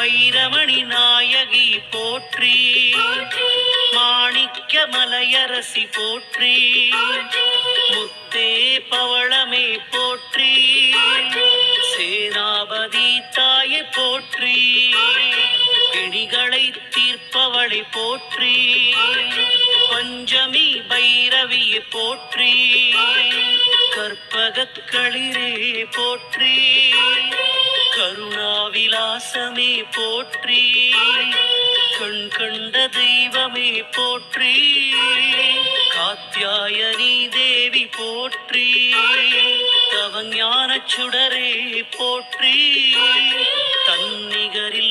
வைரமணி நாயகி போற்றி, மாணிக்க மலையரசி போற்றி, முத்தே பவளமே போற்றி, சேனாபதி தாயை போற்றி, பிணிகளை தீர்ப்பவளை போற்றி, பஞ்சமி பைரவியை போற்றி, கற்பகக்களிரே போற்றி, கருணாவிலாசமே போற்றி, கண் கண்ட தெய்வமே போற்றி, காத்யாயனி தேவி போற்றி, தவஞான சுடரே போற்றி, தன்னிகரில்